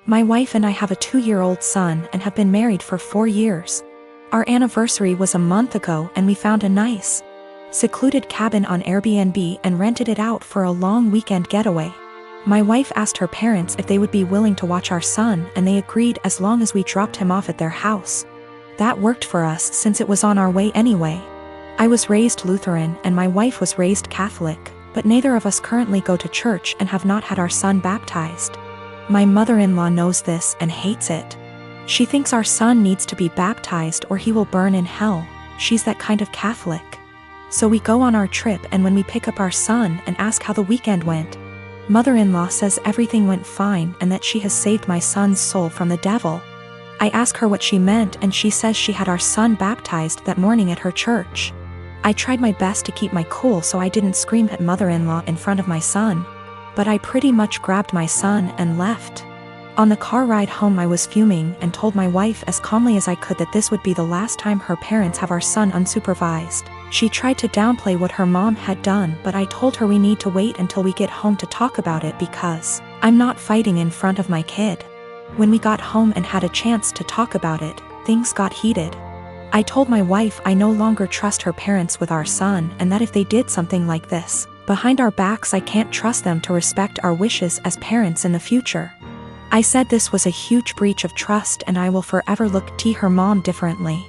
My wife and I have a 2-year-old son and have been married for 4 years. Our anniversary was a month ago and we found a nice, secluded cabin on Airbnb and rented it out for a long weekend getaway. My wife asked her parents if they would be willing to watch our son, and they agreed as long as we dropped him off at their house. That worked for us since it was on our way anyway. I was raised Lutheran and my wife was raised Catholic, but neither of us currently go to church and have not had our son baptized. My mother-in-law knows this and hates it. She thinks our son needs to be baptized or he will burn in hell. She's that kind of Catholic. So we go on our trip, and when we pick up our son and ask how the weekend went, mother-in-law says everything went fine and that she has saved my son's soul from the devil. I ask her what she meant and she says she had our son baptized that morning at her church. I tried my best to keep my cool so I didn't scream at mother-in-law in front of my son, but I pretty much grabbed my son and left. On the car ride home I was fuming and told my wife as calmly as I could that this would be the last time her parents have our son unsupervised. She tried to downplay what her mom had done, but I told her we need to wait until we get home to talk about it because I'm not fighting in front of my kid. When we got home and had a chance to talk about it, things got heated. I told my wife I no longer trust her parents with our son, and that if they did something like this behind our backs, I can't trust them to respect our wishes as parents in the future. I said this was a huge breach of trust and I will forever look at her mom differently.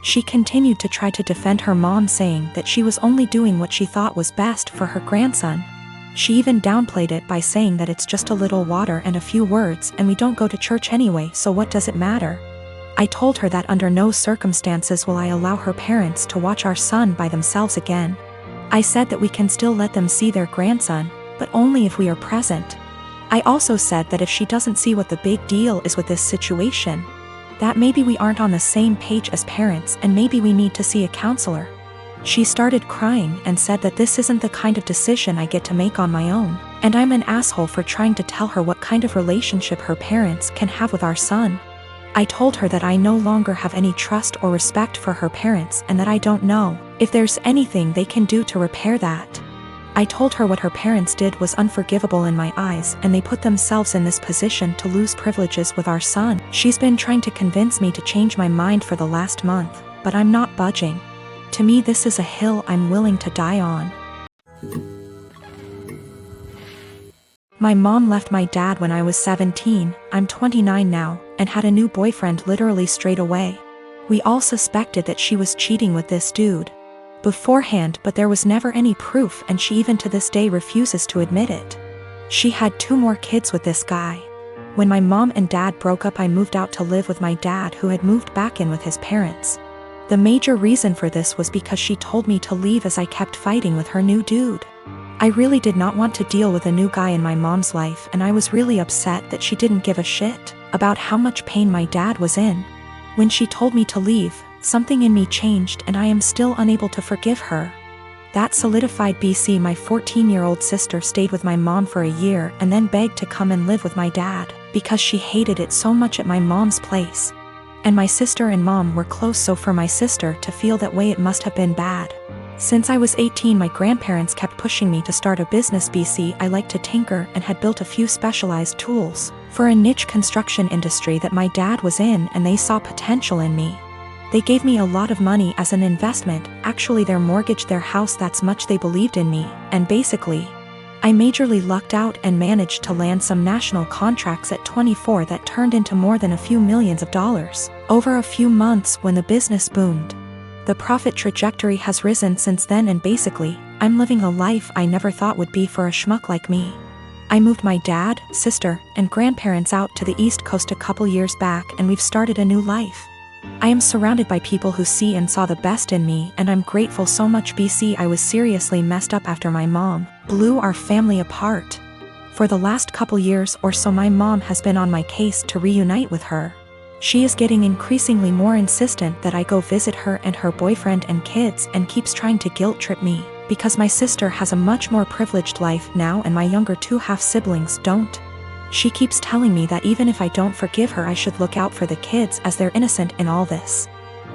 She continued to try to defend her mom, saying that she was only doing what she thought was best for her grandson. She even downplayed it by saying that it's just a little water and a few words and we don't go to church anyway, so what does it matter? I told her that under no circumstances will I allow her parents to watch our son by themselves again. I said that we can still let them see their grandson, but only if we are present. I also said that if she doesn't see what the big deal is with this situation, that maybe we aren't on the same page as parents and maybe we need to see a counselor. She started crying and said that this isn't the kind of decision I get to make on my own, and I'm an asshole for trying to tell her what kind of relationship her parents can have with our son. I told her that I no longer have any trust or respect for her parents and that I don't know if there's anything they can do to repair that. I told her what her parents did was unforgivable in my eyes and they put themselves in this position to lose privileges with our son. She's been trying to convince me to change my mind for the last month, but I'm not budging. To me, this is a hill I'm willing to die on. My mom left my dad when I was 17, I'm 29 now, and had a new boyfriend literally straight away. We all suspected that she was cheating with this dude beforehand, but there was never any proof and she even to this day refuses to admit it. She had 2 more kids with this guy. When my mom and dad broke up, I moved out to live with my dad, who had moved back in with his parents. The major reason for this was because she told me to leave as I kept fighting with her new dude. I really did not want to deal with a new guy in my mom's life, and I was really upset that she didn't give a shit about how much pain my dad was in. When she told me to leave, something in me changed and I am still unable to forgive her. That solidified. My 14-year-old sister stayed with my mom for a year and then begged to come and live with my dad because she hated it so much at my mom's place. And my sister and mom were close, so for my sister to feel that way, it must have been bad. Since I was 18, my grandparents kept pushing me to start a business. I liked to tinker and had built a few specialized tools for a niche construction industry that my dad was in, and they saw potential in me. They gave me a lot of money as an investment. Actually, they mortgaged their house, that's much they believed in me, and basically, I majorly lucked out and managed to land some national contracts at 24 that turned into more than a few millions of dollars over a few months when the business boomed. The profit trajectory has risen since then, and basically, I'm living a life I never thought would be for a schmuck like me. I moved my dad, sister, and grandparents out to the East Coast a couple years back, and we've started a new life. I am surrounded by people who see and saw the best in me, and I'm grateful so much. I was seriously messed up after my mom blew our family apart. For the last couple years or so, my mom has been on my case to reunite with her. She is getting increasingly more insistent that I go visit her and her boyfriend and kids, and keeps trying to guilt trip me because my sister has a much more privileged life now and my younger 2 half-siblings don't. She keeps telling me that even if I don't forgive her, I should look out for the kids as they're innocent in all this.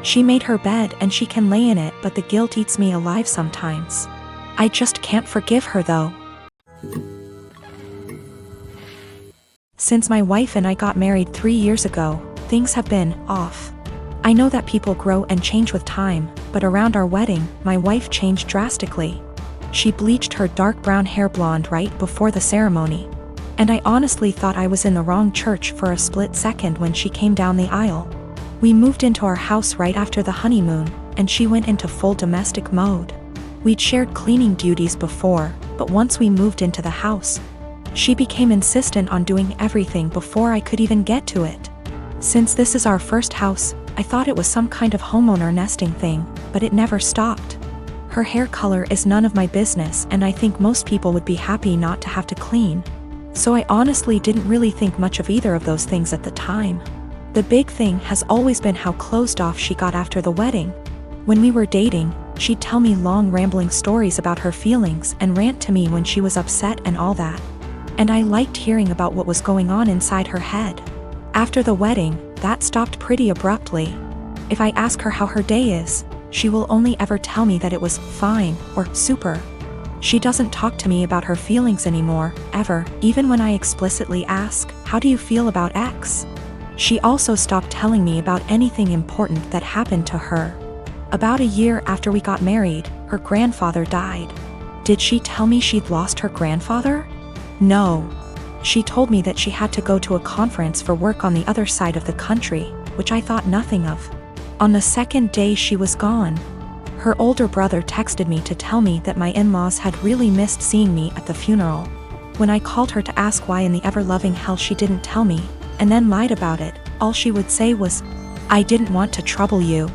She made her bed and she can lay in it, but the guilt eats me alive sometimes. I just can't forgive her though. Since my wife and I got married 3 years ago, things have been off. I know that people grow and change with time, but around our wedding, my wife changed drastically. She bleached her dark brown hair blonde right before the ceremony. And I honestly thought I was in the wrong church for a split second when she came down the aisle. We moved into our house right after the honeymoon, and she went into full domestic mode. We'd shared cleaning duties before, but once we moved into the house, she became insistent on doing everything before I could even get to it. Since this is our first house, I thought it was some kind of homeowner nesting thing, but it never stopped. Her hair color is none of my business, and I think most people would be happy not to have to clean. So I honestly didn't really think much of either of those things at the time. The big thing has always been how closed off she got after the wedding. When we were dating, she'd tell me long rambling stories about her feelings and rant to me when she was upset and all that. And I liked hearing about what was going on inside her head. After the wedding, that stopped pretty abruptly. If I ask her how her day is, she will only ever tell me that it was fine or super. She doesn't talk to me about her feelings anymore, ever, even when I explicitly ask, "How do you feel about X?" She also stopped telling me about anything important that happened to her. About a year after we got married, her grandfather died. Did she tell me she'd lost her grandfather? No. She told me that she had to go to a conference for work on the other side of the country, which I thought nothing of. On the second day she was gone, her older brother texted me to tell me that my in-laws had really missed seeing me at the funeral. When I called her to ask why in the ever-loving hell she didn't tell me, and then lied about it, all she would say was, "I didn't want to trouble you.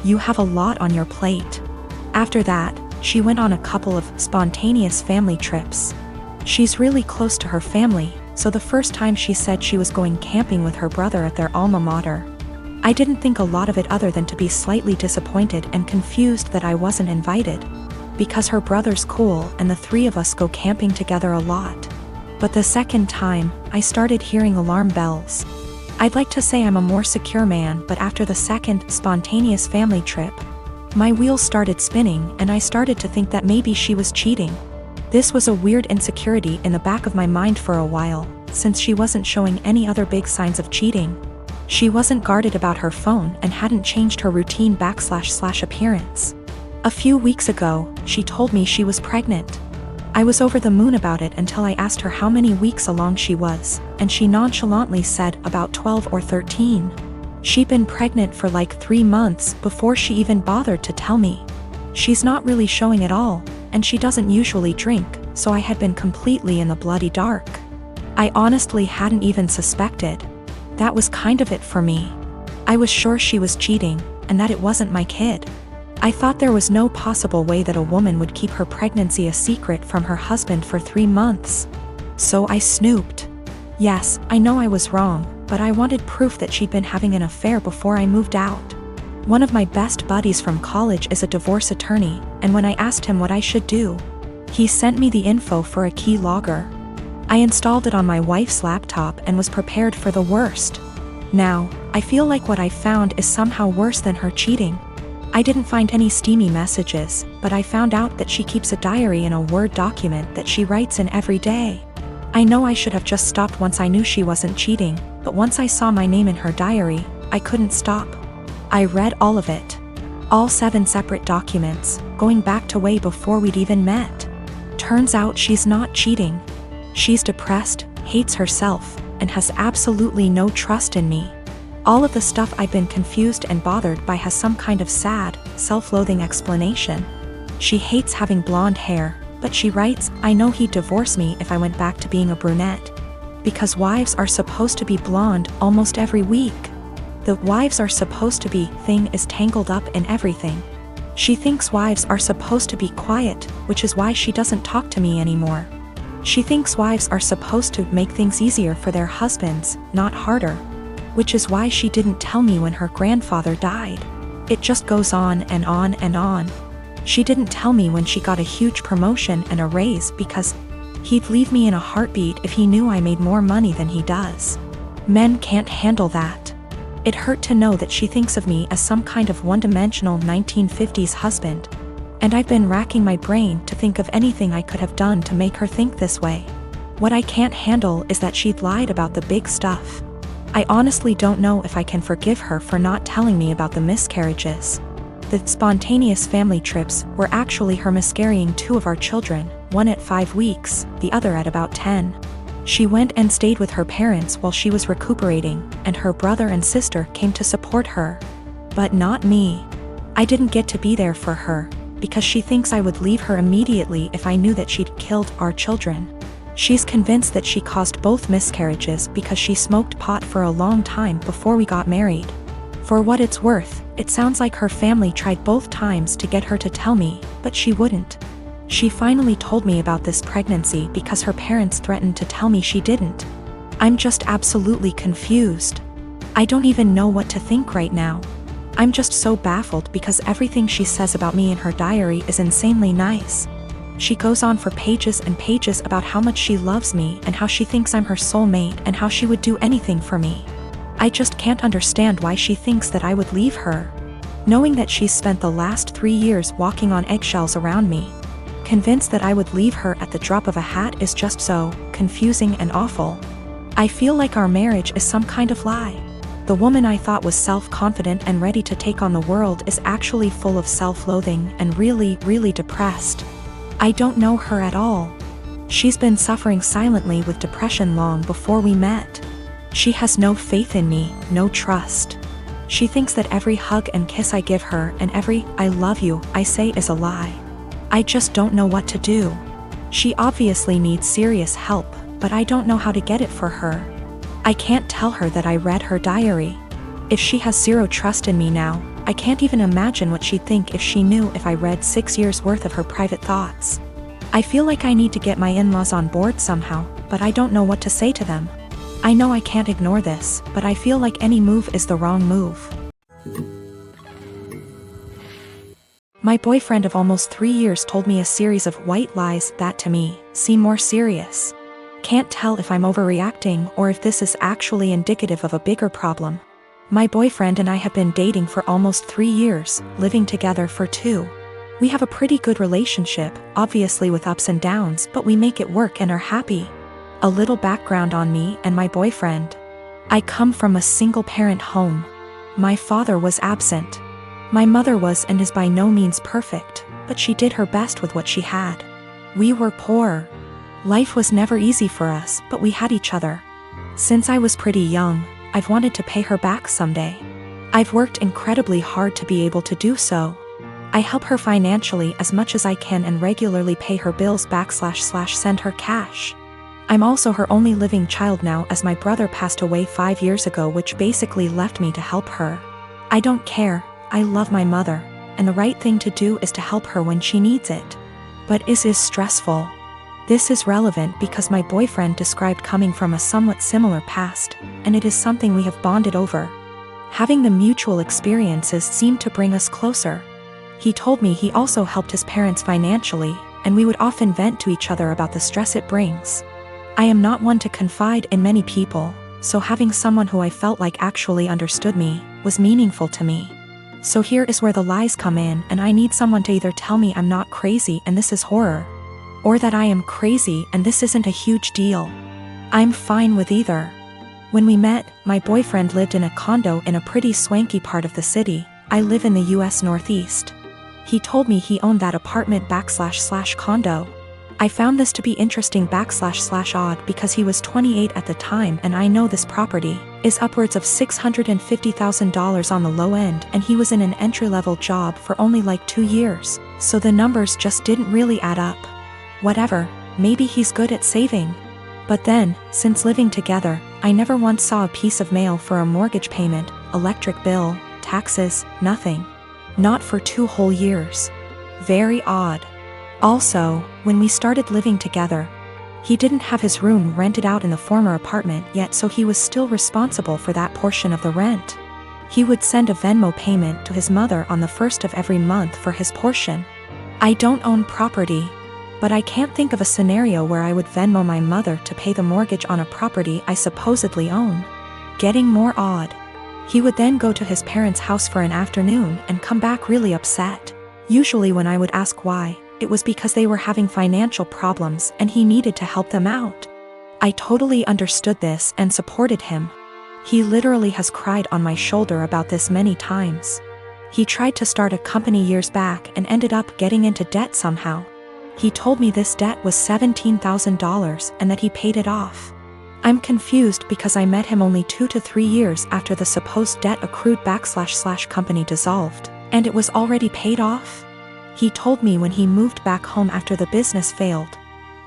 You have a lot on your plate." After that, she went on a couple of spontaneous family trips. She's really close to her family, so the first time she said she was going camping with her brother at their alma mater. I didn't think a lot of it other than to be slightly disappointed and confused that I wasn't invited, because her brother's cool and the three of us go camping together a lot. But the second time, I started hearing alarm bells. I'd like to say I'm a more secure man, but after the second spontaneous family trip, my wheels started spinning and I started to think that maybe she was cheating. This was a weird insecurity in the back of my mind for a while, since she wasn't showing any other big signs of cheating. She wasn't guarded about her phone and hadn't changed her routine / appearance. A few weeks ago, she told me she was pregnant. I was over the moon about it until I asked her how many weeks along she was, and she nonchalantly said about 12 or 13. She'd been pregnant for like 3 months before she even bothered to tell me. She's not really showing at all, and she doesn't usually drink, so I had been completely in the bloody dark. I honestly hadn't even suspected. That was kind of it for me. I was sure she was cheating, and that it wasn't my kid. I thought there was no possible way that a woman would keep her pregnancy a secret from her husband for 3 months. So I snooped. Yes, I know I was wrong, but I wanted proof that she'd been having an affair before I moved out. One of my best buddies from college is a divorce attorney, and when I asked him what I should do, he sent me the info for a key logger. I installed it on my wife's laptop and was prepared for the worst. Now, I feel like what I found is somehow worse than her cheating. I didn't find any steamy messages, but I found out that she keeps a diary in a Word document that she writes in every day. I know I should have just stopped once I knew she wasn't cheating, but once I saw my name in her diary, I couldn't stop. I read all of it. All 7 separate documents, going back to way before we'd even met. Turns out she's not cheating. She's depressed, hates herself, and has absolutely no trust in me. All of the stuff I've been confused and bothered by has some kind of sad, self-loathing explanation. She hates having blonde hair, but she writes, "I know he'd divorce me if I went back to being a brunette. Because wives are supposed to be blonde almost every week." The "wives are supposed to be" thing is tangled up in everything. She thinks wives are supposed to be quiet, which is why she doesn't talk to me anymore. She thinks wives are supposed to make things easier for their husbands, not harder. Which is why she didn't tell me when her grandfather died. It just goes on and on and on. She didn't tell me when she got a huge promotion and a raise because he'd leave me in a heartbeat if he knew I made more money than he does. Men can't handle that. It hurt to know that she thinks of me as some kind of one-dimensional 1950s husband. And I've been racking my brain to think of anything I could have done to make her think this way. What I can't handle is that she'd lied about the big stuff. I honestly don't know if I can forgive her for not telling me about the miscarriages. The spontaneous family trips were actually her miscarrying 2 of our children, one at 5 weeks, the other at about 10. She went and stayed with her parents while she was recuperating, and her brother and sister came to support her. But not me. I didn't get to be there for her, because she thinks I would leave her immediately if I knew that she'd killed our children. She's convinced that she caused both miscarriages because she smoked pot for a long time before we got married. For what it's worth, it sounds like her family tried both times to get her to tell me, but she wouldn't. She finally told me about this pregnancy because her parents threatened to tell me she didn't. I'm just absolutely confused. I don't even know what to think right now. I'm just so baffled because everything she says about me in her diary is insanely nice. She goes on for pages and pages about how much she loves me and how she thinks I'm her soulmate and how she would do anything for me. I just can't understand why she thinks that I would leave her. Knowing that she's spent the last 3 years walking on eggshells around me, convinced that I would leave her at the drop of a hat is just so confusing and awful. I feel like our marriage is some kind of lie. The woman I thought was self-confident and ready to take on the world is actually full of self-loathing and really, really depressed. I don't know her at all. She's been suffering silently with depression long before we met. She has no faith in me, no trust. She thinks that every hug and kiss I give her and every "I love you" I say is a lie. I just don't know what to do. She obviously needs serious help, but I don't know how to get it for her. I can't tell her that I read her diary. If she has zero trust in me now, I can't even imagine what she'd think if she knew if I read 6 years worth of her private thoughts. I feel like I need to get my in-laws on board somehow, but I don't know what to say to them. I know I can't ignore this, but I feel like any move is the wrong move. My boyfriend of almost 3 years told me a series of white lies that to me seem more serious. Can't tell if I'm overreacting or if this is actually indicative of a bigger problem. My boyfriend and I have been dating for almost 3 years, living together for 2. We have a pretty good relationship, obviously with ups and downs, but we make it work and are happy. A little background on me and my boyfriend. I come from a single-parent home. My father was absent. My mother was and is by no means perfect, but she did her best with what she had. We were poor. Life was never easy for us, but we had each other. Since I was pretty young, I've wanted to pay her back someday. I've worked incredibly hard to be able to do so. I help her financially as much as I can and regularly pay her bills / send her cash. I'm also her only living child now as my brother passed away 5 years ago, which basically left me to help her. I don't care, I love my mother, and the right thing to do is to help her when she needs it. But is stressful. This is relevant because my boyfriend described coming from a somewhat similar past, and it is something we have bonded over. Having the mutual experiences seemed to bring us closer. He told me he also helped his parents financially, and we would often vent to each other about the stress it brings. I am not one to confide in many people, so having someone who I felt like actually understood me was meaningful to me. So here is where the lies come in, and I need someone to either tell me I'm not crazy and this is horror, or that I am crazy and this isn't a huge deal. I'm fine with either. When we met, my boyfriend lived in a condo in a pretty swanky part of the city. I live in the US Northeast. He told me he owned that apartment / condo. I found this to be interesting / odd because he was 28 at the time, and I know this property is upwards of $650,000 on the low end, and he was in an entry-level job for only like 2 years, so the numbers just didn't really add up. Whatever, maybe he's good at saving. But then, since living together, I never once saw a piece of mail for a mortgage payment, electric bill, taxes, nothing. Not for 2 whole years. Very odd. Also, when we started living together, he didn't have his room rented out in the former apartment yet, so he was still responsible for that portion of the rent. He would send a Venmo payment to his mother on the 1st of every month for his portion. I don't own property, but I can't think of a scenario where I would Venmo my mother to pay the mortgage on a property I supposedly own. Getting more odd. He would then go to his parents' house for an afternoon and come back really upset. Usually when I would ask why, it was because they were having financial problems and he needed to help them out. I totally understood this and supported him. He literally has cried on my shoulder about this many times. He tried to start a company years back and ended up getting into debt somehow. He told me this debt was $17,000 and that he paid it off. I'm confused because I met him only 2 to 3 years after the supposed debt accrued / company dissolved, and it was already paid off. He told me when he moved back home after the business failed,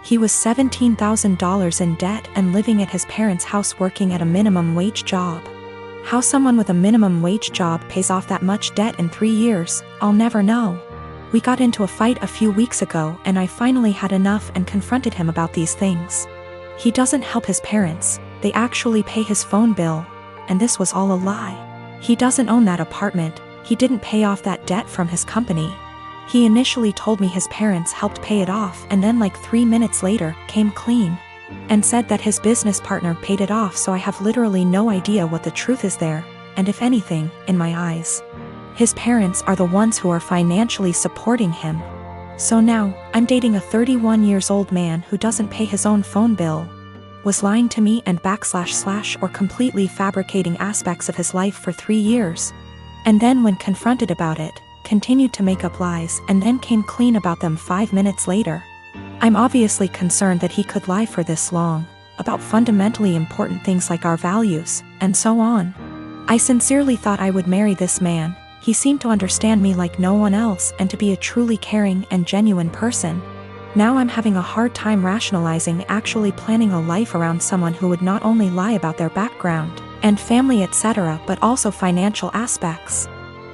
he was $17,000 in debt and living at his parents' house working at a minimum wage job. How someone with a minimum wage job pays off that much debt in 3 years, I'll never know. We got into a fight a few weeks ago and I finally had enough and confronted him about these things. He doesn't help his parents, they actually pay his phone bill, and this was all a lie. He doesn't own that apartment, he didn't pay off that debt from his company. He initially told me his parents helped pay it off and then like 3 minutes later, came clean. And said that his business partner paid it off, so I have literally no idea what the truth is there, and if anything, in my eyes. His parents are the ones who are financially supporting him. So now, I'm dating a 31-year-old man who doesn't pay his own phone bill, was lying to me and / or completely fabricating aspects of his life for 3 years. And then when confronted about it, continued to make up lies and then came clean about them 5 minutes later. I'm obviously concerned that he could lie for this long, about fundamentally important things like our values, and so on. I sincerely thought I would marry this man. He seemed to understand me like no one else and to be a truly caring and genuine person. Now I'm having a hard time rationalizing actually planning a life around someone who would not only lie about their background and family etc. but also financial aspects.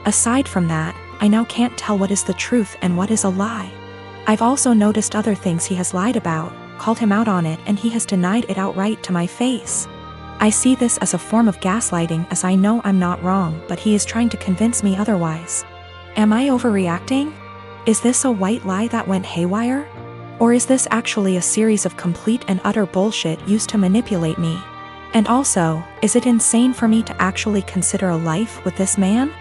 Aside from that, I now can't tell what is the truth and what is a lie. I've also noticed other things he has lied about, called him out on it, and he has denied it outright to my face. I see this as a form of gaslighting, as I know I'm not wrong, but he is trying to convince me otherwise. Am I overreacting? Is this a white lie that went haywire? Or is this actually a series of complete and utter bullshit used to manipulate me? And also, is it insane for me to actually consider a life with this man?